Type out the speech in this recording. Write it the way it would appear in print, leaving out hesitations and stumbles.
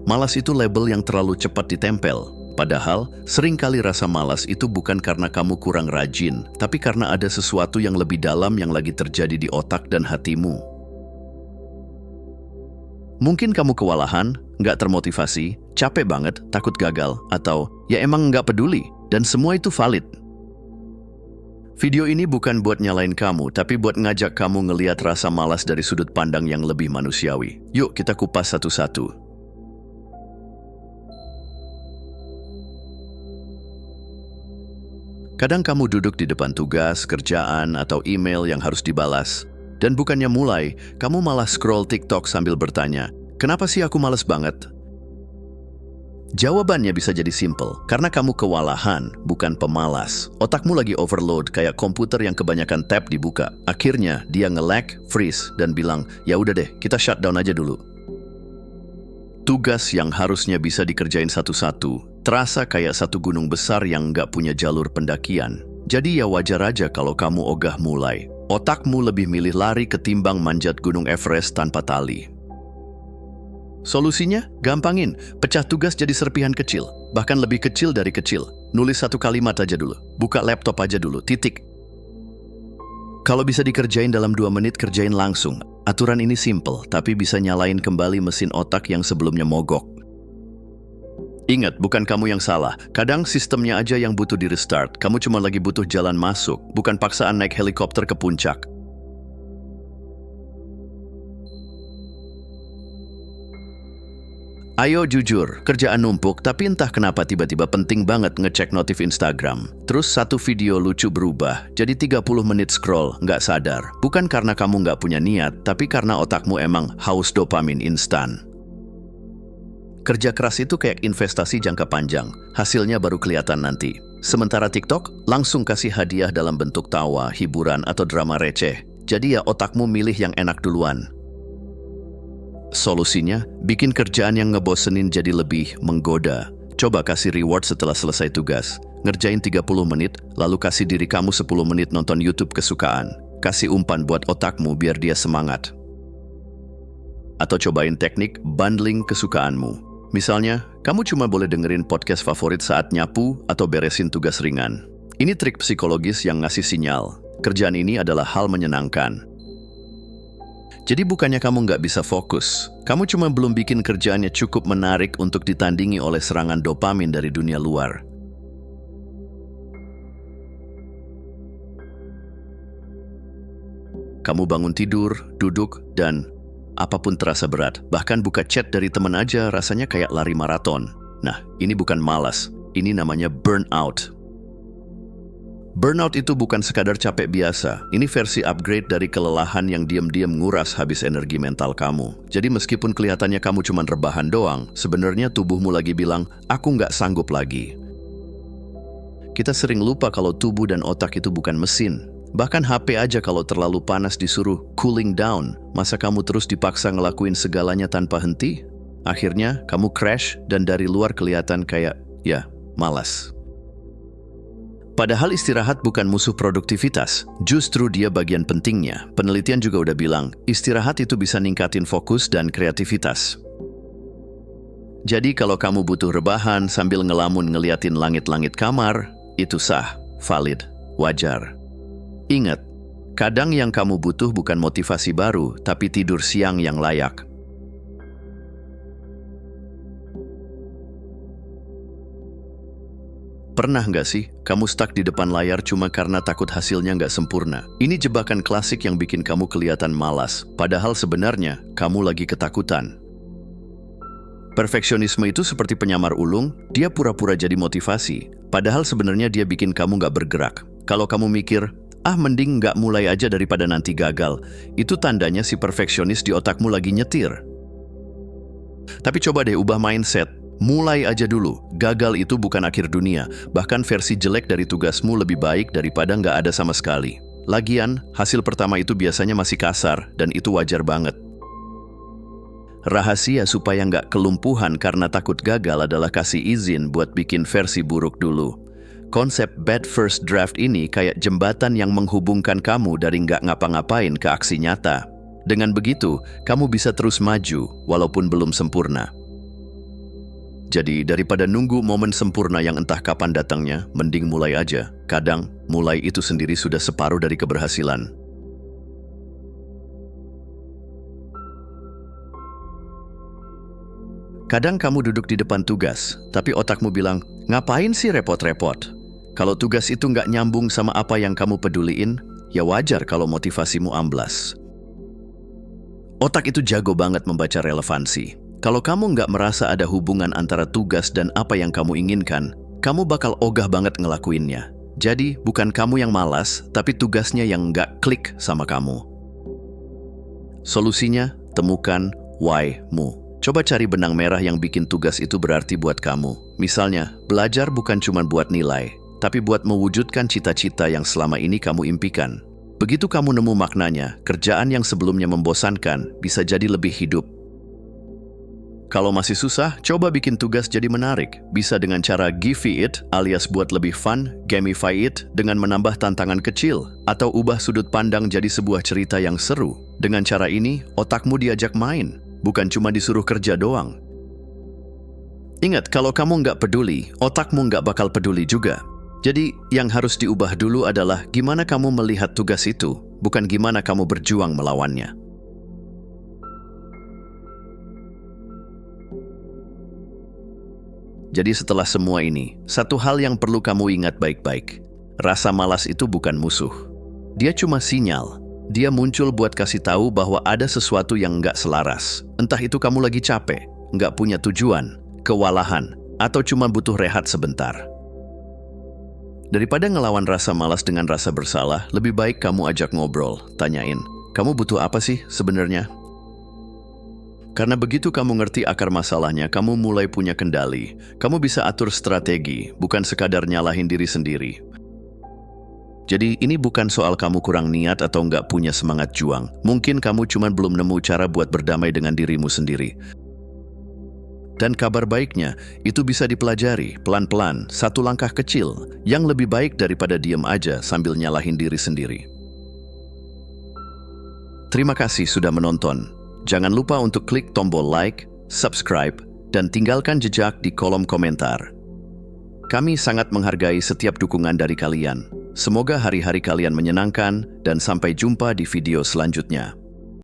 Malas itu label yang terlalu cepat ditempel. Padahal, seringkali rasa malas itu bukan karena kamu kurang rajin, tapi karena ada sesuatu yang lebih dalam yang lagi terjadi di otak dan hatimu. Mungkin kamu kewalahan, nggak termotivasi, capek banget, takut gagal, atau ya emang nggak peduli, dan semua itu valid. Video ini bukan buat nyalain kamu, tapi buat ngajak kamu ngelihat rasa malas dari sudut pandang yang lebih manusiawi. Yuk kita kupas satu-satu. Kadang kamu duduk di depan tugas, kerjaan, atau email yang harus dibalas. Dan bukannya mulai, kamu malah scroll TikTok sambil bertanya, kenapa sih aku malas banget? Jawabannya bisa jadi simple, karena kamu kewalahan, bukan pemalas. Otakmu lagi overload kayak komputer yang kebanyakan tab dibuka. Akhirnya dia nge-lag, freeze, dan bilang, ya udah deh, kita shutdown aja dulu. Tugas yang harusnya bisa dikerjain satu-satu, terasa kayak satu gunung besar yang nggak punya jalur pendakian. Jadi ya wajar aja kalau kamu ogah mulai. Otakmu lebih milih lari ketimbang manjat gunung Everest tanpa tali. Solusinya? Gampangin, pecah tugas jadi serpihan kecil, bahkan lebih kecil dari kecil. Nulis satu kalimat aja dulu, buka laptop aja dulu, titik. Kalau bisa dikerjain dalam 2 menit, kerjain langsung. Aturan ini simple, tapi bisa nyalain kembali mesin otak yang sebelumnya mogok. Ingat, bukan kamu yang salah. Kadang sistemnya aja yang butuh di restart. Kamu cuma lagi butuh jalan masuk, bukan paksaan naik helikopter ke puncak. Ayo jujur, kerjaan numpuk, tapi entah kenapa tiba-tiba penting banget ngecek notif Instagram. Terus satu video lucu berubah, jadi 30 menit scroll, nggak sadar. Bukan karena kamu nggak punya niat, tapi karena otakmu emang haus dopamin instan. Kerja keras itu kayak investasi jangka panjang, hasilnya baru kelihatan nanti. Sementara TikTok langsung kasih hadiah dalam bentuk tawa, hiburan, atau drama receh. Jadi ya otakmu milih yang enak duluan. Solusinya, bikin kerjaan yang ngebosenin jadi lebih menggoda. Coba kasih reward setelah selesai tugas. Ngerjain 30 menit, lalu kasih diri kamu 10 menit nonton YouTube kesukaan. Kasih umpan buat otakmu biar dia semangat. Atau cobain teknik bundling kesukaanmu. Misalnya, kamu cuma boleh dengerin podcast favorit saat nyapu atau beresin tugas ringan. Ini trik psikologis yang ngasih sinyal. Kerjaan ini adalah hal menyenangkan. Jadi bukannya kamu nggak bisa fokus, kamu cuma belum bikin kerjaannya cukup menarik untuk ditandingi oleh serangan dopamin dari dunia luar. Kamu bangun tidur, duduk, dan apapun terasa berat. Bahkan buka chat dari teman aja rasanya kayak lari maraton. Nah, ini bukan malas, ini namanya burnout. Burnout itu bukan sekadar capek biasa, ini versi upgrade dari kelelahan yang diam-diam nguras habis energi mental kamu. Jadi meskipun kelihatannya kamu cuma rebahan doang, sebenarnya tubuhmu lagi bilang, aku nggak sanggup lagi. Kita sering lupa kalau tubuh dan otak itu bukan mesin. Bahkan HP aja kalau terlalu panas disuruh cooling down, masa kamu terus dipaksa ngelakuin segalanya tanpa henti? Akhirnya kamu crash dan dari luar kelihatan kayak, ya, malas. Padahal istirahat bukan musuh produktivitas, justru dia bagian pentingnya. Penelitian juga udah bilang, istirahat itu bisa ningkatin fokus dan kreativitas. Jadi kalau kamu butuh rebahan sambil ngelamun ngeliatin langit-langit kamar, itu sah, valid, wajar. Ingat, kadang yang kamu butuh bukan motivasi baru, tapi tidur siang yang layak. Pernah nggak sih, kamu stuck di depan layar cuma karena takut hasilnya nggak sempurna? Ini jebakan klasik yang bikin kamu kelihatan malas, padahal sebenarnya kamu lagi ketakutan. Perfeksionisme itu seperti penyamar ulung, dia pura-pura jadi motivasi, padahal sebenarnya dia bikin kamu nggak bergerak. Kalau kamu mikir, mending nggak mulai aja daripada nanti gagal, itu tandanya si perfeksionis di otakmu lagi nyetir. Tapi coba deh ubah mindset. Mulai aja dulu, gagal itu bukan akhir dunia, bahkan versi jelek dari tugasmu lebih baik daripada nggak ada sama sekali. Lagian, hasil pertama itu biasanya masih kasar, dan itu wajar banget. Rahasia supaya nggak kelumpuhan karena takut gagal adalah kasih izin buat bikin versi buruk dulu. Konsep bad first draft ini kayak jembatan yang menghubungkan kamu dari nggak ngapa-ngapain ke aksi nyata. Dengan begitu, kamu bisa terus maju, walaupun belum sempurna. Jadi daripada nunggu momen sempurna yang entah kapan datangnya, mending mulai aja. Kadang, mulai itu sendiri sudah separuh dari keberhasilan. Kadang kamu duduk di depan tugas, tapi otakmu bilang, ngapain sih repot-repot? Kalau tugas itu nggak nyambung sama apa yang kamu peduliin, ya wajar kalau motivasimu amblas. Otak itu jago banget membaca relevansi. Kalau kamu nggak merasa ada hubungan antara tugas dan apa yang kamu inginkan, kamu bakal ogah banget ngelakuinnya. Jadi, bukan kamu yang malas, tapi tugasnya yang nggak klik sama kamu. Solusinya, temukan why-mu. Coba cari benang merah yang bikin tugas itu berarti buat kamu. Misalnya, belajar bukan cuma buat nilai, tapi buat mewujudkan cita-cita yang selama ini kamu impikan. Begitu kamu nemu maknanya, kerjaan yang sebelumnya membosankan bisa jadi lebih hidup. Kalau masih susah, coba bikin tugas jadi menarik. Bisa dengan cara give it alias buat lebih fun, gamify it dengan menambah tantangan kecil, atau ubah sudut pandang jadi sebuah cerita yang seru. Dengan cara ini, otakmu diajak main, bukan cuma disuruh kerja doang. Ingat, kalau kamu nggak peduli, otakmu nggak bakal peduli juga. Jadi, yang harus diubah dulu adalah gimana kamu melihat tugas itu, bukan gimana kamu berjuang melawannya. Jadi setelah semua ini, satu hal yang perlu kamu ingat baik-baik. Rasa malas itu bukan musuh. Dia cuma sinyal. Dia muncul buat kasih tahu bahwa ada sesuatu yang nggak selaras. Entah itu kamu lagi capek, nggak punya tujuan, kewalahan, atau cuma butuh rehat sebentar. Daripada ngelawan rasa malas dengan rasa bersalah, lebih baik kamu ajak ngobrol, tanyain, kamu butuh apa sih sebenarnya? Karena begitu kamu ngerti akar masalahnya, kamu mulai punya kendali. Kamu bisa atur strategi, bukan sekadar nyalahin diri sendiri. Jadi ini bukan soal kamu kurang niat atau nggak punya semangat juang. Mungkin kamu cuma belum nemu cara buat berdamai dengan dirimu sendiri. Dan kabar baiknya, itu bisa dipelajari pelan-pelan, satu langkah kecil, yang lebih baik daripada diem aja sambil nyalahin diri sendiri. Terima kasih sudah menonton. Jangan lupa untuk klik tombol like, subscribe, dan tinggalkan jejak di kolom komentar. Kami sangat menghargai setiap dukungan dari kalian. Semoga hari-hari kalian menyenangkan dan sampai jumpa di video selanjutnya.